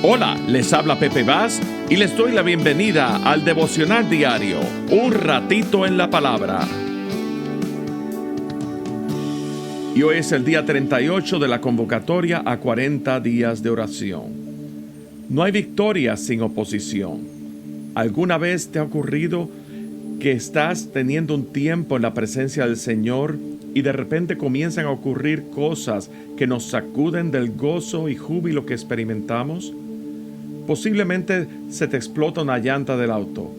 Hola, les habla Pepe Vaz y les doy la bienvenida al devocional diario, Un Ratito en la Palabra. Y hoy es el día 38 de la convocatoria a 40 días de oración. No hay victoria sin oposición. ¿Alguna vez te ha ocurrido que estás teniendo un tiempo en la presencia del Señor y de repente comienzan a ocurrir cosas que nos sacuden del gozo y júbilo que experimentamos? Posiblemente se te explota una llanta del auto,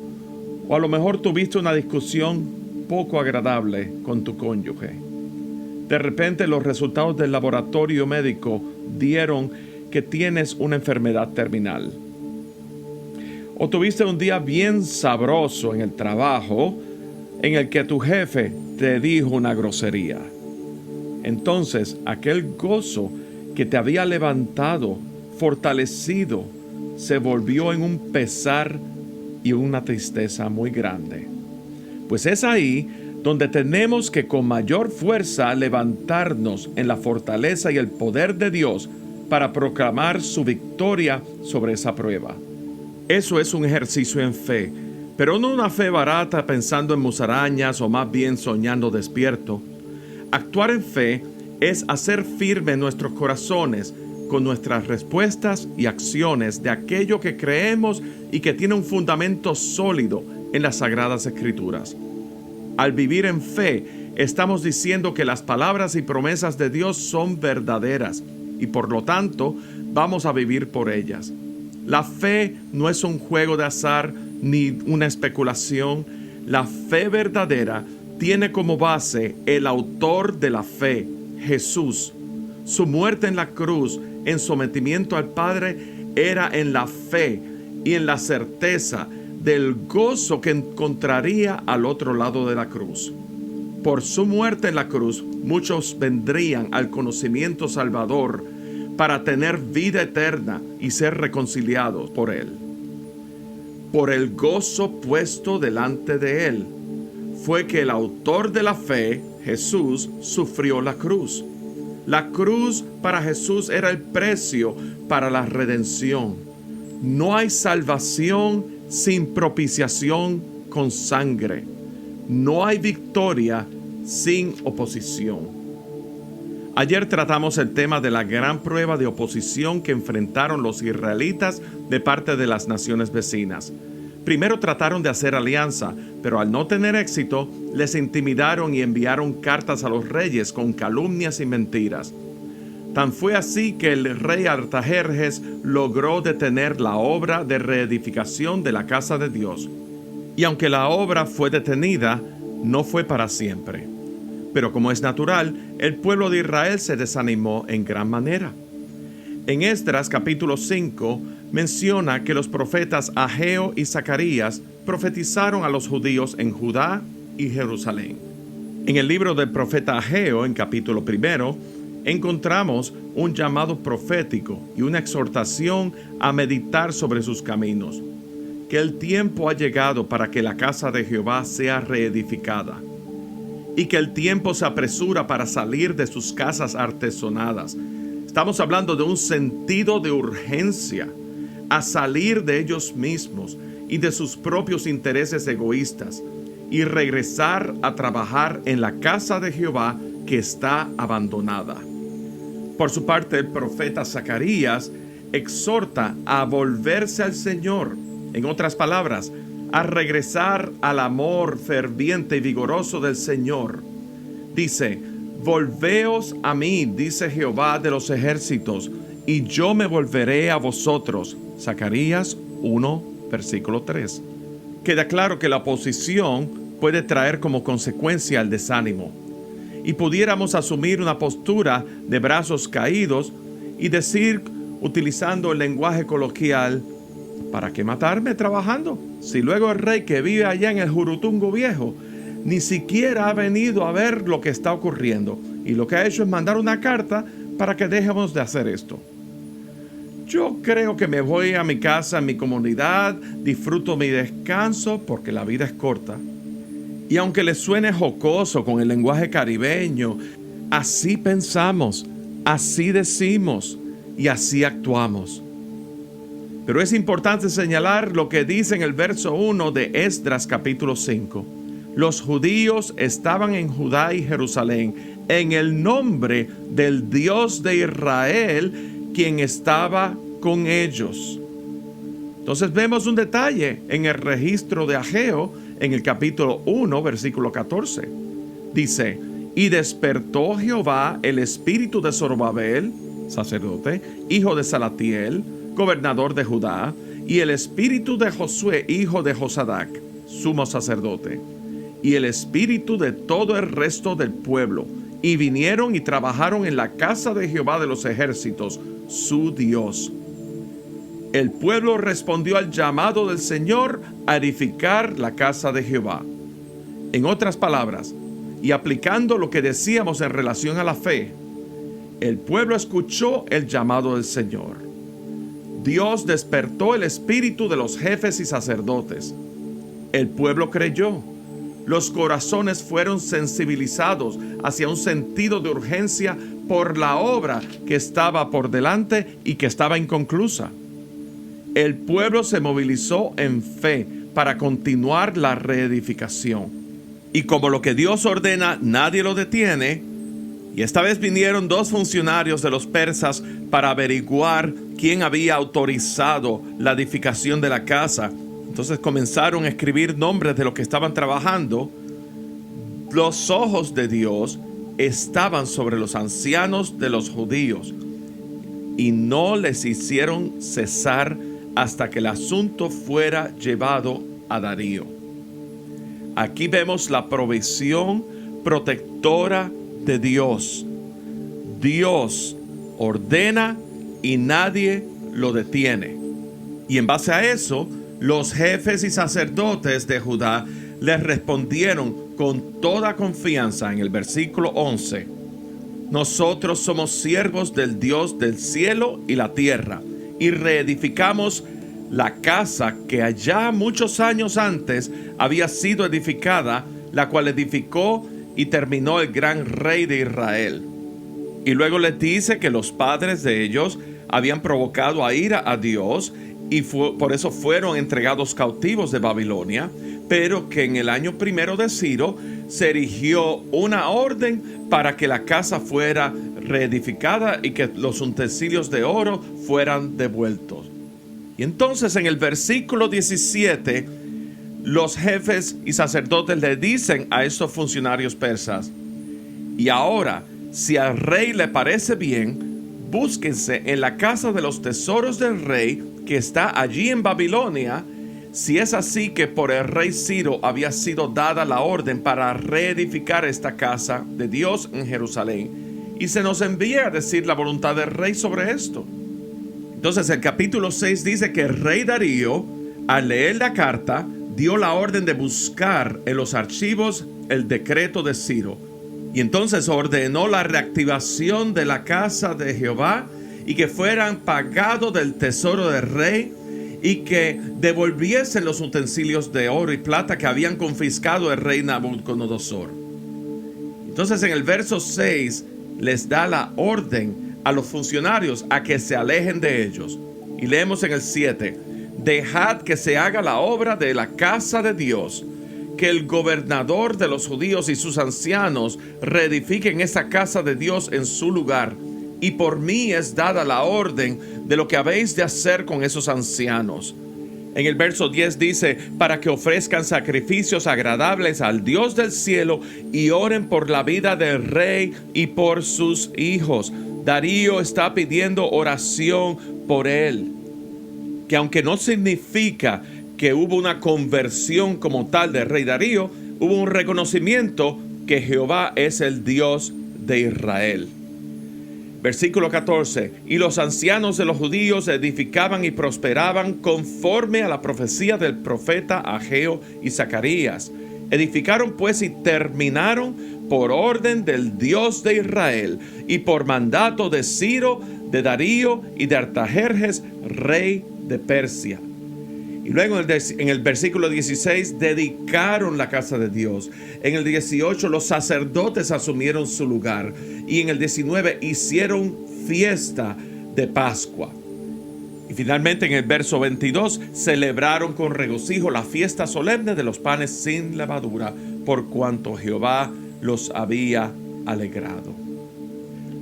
o a lo mejor tuviste una discusión poco agradable con tu cónyuge. De repente los resultados del laboratorio médico dieron que tienes una enfermedad terminal. O tuviste un día bien sabroso en el trabajo en el que tu jefe te dijo una grosería. Entonces aquel gozo que te había levantado, fortalecido, se volvió en un pesar y una tristeza muy grande. Pues es ahí donde tenemos que con mayor fuerza levantarnos en la fortaleza y el poder de Dios para proclamar su victoria sobre esa prueba. Eso es un ejercicio en fe, pero no una fe barata pensando en musarañas o más bien soñando despierto. Actuar en fe es hacer firme nuestros corazones con nuestras respuestas y acciones de aquello que creemos y que tiene un fundamento sólido en las Sagradas Escrituras. Al vivir en fe, estamos diciendo que las palabras y promesas de Dios son verdaderas y por lo tanto vamos a vivir por ellas. La fe no es un juego de azar ni una especulación. La fe verdadera tiene como base el autor de la fe, Jesús. Su muerte en la cruz, en sometimiento al Padre, era en la fe y en la certeza del gozo que encontraría al otro lado de la cruz. Por su muerte en la cruz, muchos vendrían al conocimiento salvador para tener vida eterna y ser reconciliados por Él. Por el gozo puesto delante de Él, fue que el autor de la fe, Jesús, sufrió la cruz. La cruz para Jesús era el precio para la redención. No hay salvación sin propiciación con sangre. No hay victoria sin oposición. Ayer tratamos el tema de la gran prueba de oposición que enfrentaron los israelitas de parte de las naciones vecinas. Primero trataron de hacer alianza, pero al no tener éxito, les intimidaron y enviaron cartas a los reyes con calumnias y mentiras. Tan fue así que el rey Artajerjes logró detener la obra de reedificación de la casa de Dios. Y aunque la obra fue detenida, no fue para siempre. Pero como es natural, el pueblo de Israel se desanimó en gran manera. En Esdras capítulo 5 menciona que los profetas Ageo y Zacarías profetizaron a los judíos en Judá y Jerusalén. En el libro del profeta Ageo, en capítulo 1, encontramos un llamado profético y una exhortación a meditar sobre sus caminos, que el tiempo ha llegado para que la casa de Jehová sea reedificada, y que el tiempo se apresura para salir de sus casas artesonadas. Estamos hablando de un sentido de urgencia a salir de ellos mismos y de sus propios intereses egoístas y regresar a trabajar en la casa de Jehová que está abandonada. Por su parte, el profeta Zacarías exhorta a volverse al Señor, en otras palabras, a regresar al amor ferviente y vigoroso del Señor. Dice: volveos a mí, dice Jehová de los ejércitos, y yo me volveré a vosotros. Zacarías 1, versículo 3. Queda claro que la oposición puede traer como consecuencia el desánimo. Y pudiéramos asumir una postura de brazos caídos y decir, utilizando el lenguaje coloquial: ¿para qué matarme trabajando? Si luego el rey que vive allá en el Jurutungo Viejo ni siquiera ha venido a ver lo que está ocurriendo, y lo que ha hecho es mandar una carta para que dejemos de hacer esto. Yo creo que me voy a mi casa, a mi comunidad, disfruto mi descanso porque la vida es corta. Y aunque les suene jocoso con el lenguaje caribeño, así pensamos, así decimos y así actuamos. Pero es importante señalar lo que dice en el verso 1 de Esdras capítulo 5. Los judíos estaban en Judá y Jerusalén en el nombre del Dios de Israel, quien estaba con ellos. Entonces vemos un detalle en el registro de Ageo en el capítulo 1, versículo 14. Dice: y despertó Jehová el espíritu de Zorobabel, sacerdote, hijo de Salatiel, gobernador de Judá, y el espíritu de Josué, hijo de Josadac, sumo sacerdote, y el espíritu de todo el resto del pueblo, y vinieron y trabajaron en la casa de Jehová de los ejércitos, su Dios. El pueblo respondió al llamado del Señor a edificar la casa de Jehová. En otras palabras, y aplicando lo que decíamos en relación a la fe, el pueblo escuchó el llamado del Señor. Dios despertó el espíritu de los jefes y sacerdotes. El pueblo creyó. Los corazones fueron sensibilizados hacia un sentido de urgencia por la obra que estaba por delante y que estaba inconclusa. El pueblo se movilizó en fe para continuar la reedificación. Y como lo que Dios ordena, nadie lo detiene, y esta vez vinieron 2 funcionarios de los persas para averiguar quién había autorizado la edificación de la casa. Entonces comenzaron a escribir nombres de los que estaban trabajando. Los ojos de Dios estaban sobre los ancianos de los judíos y no les hicieron cesar hasta que el asunto fuera llevado a Darío. Aquí vemos la provisión protectora de Dios. Dios ordena y nadie lo detiene. Y en base a eso, los jefes y sacerdotes de Judá les respondieron con toda confianza en el versículo 11: nosotros somos siervos del Dios del cielo y la tierra, y reedificamos la casa que allá muchos años antes había sido edificada, la cual edificó y terminó el gran rey de Israel. Y luego les dice que los padres de ellos habían provocado a ira a Dios y por eso fueron entregados cautivos de Babilonia, pero que en el año 1 de Ciro se erigió una orden para que la casa fuera reedificada y que los utensilios de oro fueran devueltos. Y entonces en el versículo 17, los jefes y sacerdotes le dicen a estos funcionarios persas: y ahora, si al rey le parece bien, búsquense en la casa de los tesoros del rey que está allí en Babilonia, si es así que por el rey Ciro había sido dada la orden para reedificar esta casa de Dios en Jerusalén, y se nos envía a decir la voluntad del rey sobre esto. Entonces el capítulo 6 dice que el rey Darío, al leer la carta, dio la orden de buscar en los archivos el decreto de Ciro. Y entonces ordenó la reactivación de la casa de Jehová y que fueran pagados del tesoro del rey y que devolviesen los utensilios de oro y plata que habían confiscado el rey Nabucodonosor. Entonces en el verso 6 les da la orden a los funcionarios a que se alejen de ellos. Y leemos en el 7: dejad que se haga la obra de la casa de Dios, que el gobernador de los judíos y sus ancianos reedifiquen esa casa de Dios en su lugar, y por mí es dada la orden de lo que habéis de hacer con esos ancianos. En el verso 10 dice: para que ofrezcan sacrificios agradables al Dios del cielo y oren por la vida del rey y por sus hijos. Darío está pidiendo oración por él, que aunque no significa que hubo una conversión como tal del rey Darío, hubo un reconocimiento que Jehová es el Dios de Israel. Versículo 14: y los ancianos de los judíos edificaban y prosperaban conforme a la profecía del profeta Ageo y Zacarías. Edificaron pues y terminaron por orden del Dios de Israel y por mandato de Ciro, de Darío y de Artajerjes, rey de Persia. Y luego en el versículo 16 dedicaron la casa de Dios. En el 18 los sacerdotes asumieron su lugar. Y en el 19 hicieron fiesta de Pascua. Y finalmente en el verso 22, celebraron con regocijo la fiesta solemne de los panes sin levadura, por cuanto Jehová los había alegrado.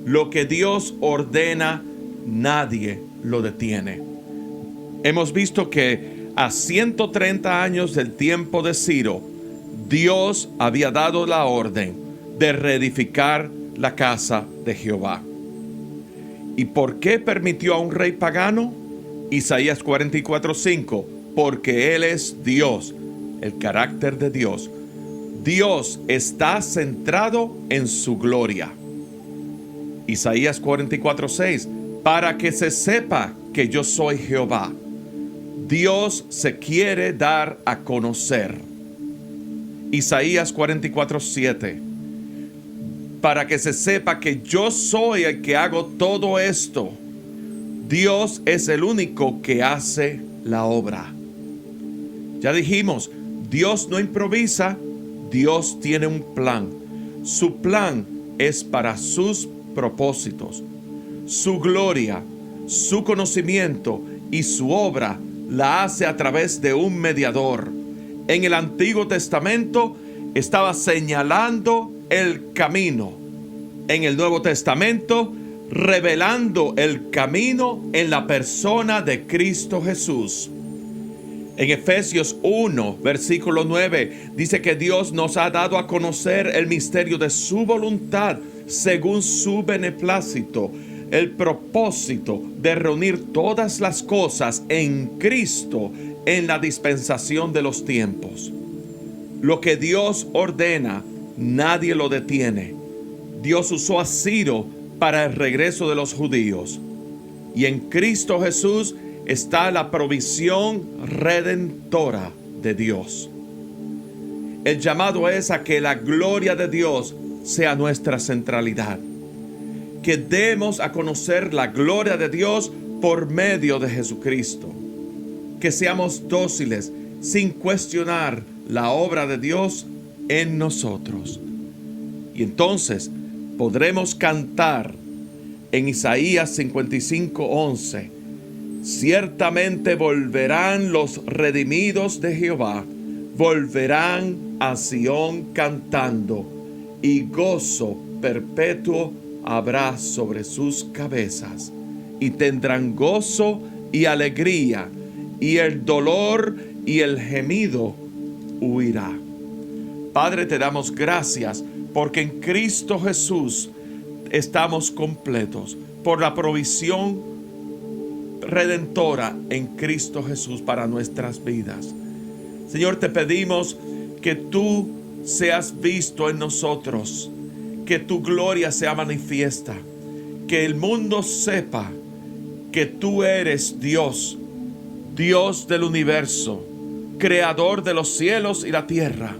Lo que Dios ordena, nadie lo detiene. Hemos visto que a 130 años del tiempo de Ciro, Dios había dado la orden de reedificar la casa de Jehová. ¿Y por qué permitió a un rey pagano? Isaías 44:5, porque Él es Dios, el carácter de Dios. Dios está centrado en su gloria. Isaías 44:6, para que se sepa que yo soy Jehová. Dios se quiere dar a conocer. Isaías 44:7, para que se sepa que yo soy el que hago todo esto. Dios es el único que hace la obra. Ya dijimos, Dios no improvisa, Dios tiene un plan. Su plan es para sus propósitos. Su gloria, su conocimiento y su obra la hace a través de un mediador. En el Antiguo Testamento estaba señalando el camino. En el Nuevo Testamento, revelando el camino en la persona de Cristo Jesús. En Efesios 1, versículo 9, dice que Dios nos ha dado a conocer el misterio de su voluntad según su beneplácito, el propósito de reunir todas las cosas en Cristo en la dispensación de los tiempos. Lo que Dios ordena, nadie lo detiene. Dios usó a Ciro para el regreso de los judíos. Y en Cristo Jesús está la provisión redentora de Dios. El llamado es a que la gloria de Dios sea nuestra centralidad. Que demos a conocer la gloria de Dios por medio de Jesucristo. Que seamos dóciles sin cuestionar la obra de Dios en nosotros. Y entonces podremos cantar en Isaías 55:11, ciertamente volverán los redimidos de Jehová, volverán a Sión cantando, y gozo perpetuo habrá sobre sus cabezas, y tendrán gozo y alegría, y el dolor y el gemido huirá. Padre, te damos gracias porque en Cristo Jesús estamos completos por la provisión redentora en Cristo Jesús para nuestras vidas. Señor, te pedimos que tú seas visto en nosotros, que tu gloria sea manifiesta, que el mundo sepa que tú eres Dios, Dios del universo, creador de los cielos y la tierra,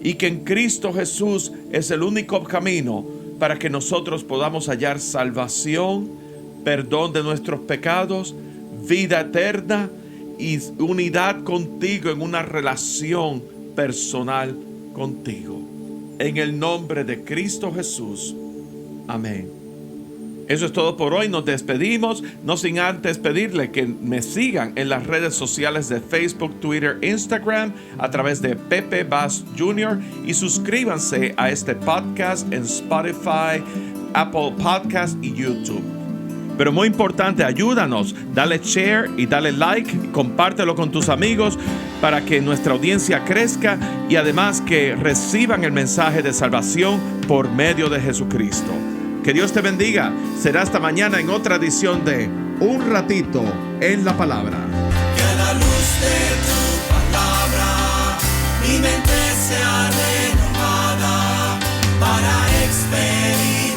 y que en Cristo Jesús es el único camino para que nosotros podamos hallar salvación, perdón de nuestros pecados, vida eterna y unidad contigo en una relación personal contigo. En el nombre de Cristo Jesús. Amén. Eso es todo por hoy. Nos despedimos, no sin antes pedirle que me sigan en las redes sociales de Facebook, Twitter, Instagram, a través de Pepe Bass Jr. y suscríbanse a este podcast en Spotify, Apple Podcast y YouTube. Pero muy importante, ayúdanos, dale share y dale like, compártelo con tus amigos para que nuestra audiencia crezca y además que reciban el mensaje de salvación por medio de Jesucristo. Que Dios te bendiga. Será hasta mañana en otra edición de Un Ratito en la Palabra. Que a la luz de tu palabra mi mente sea renovada para experimentar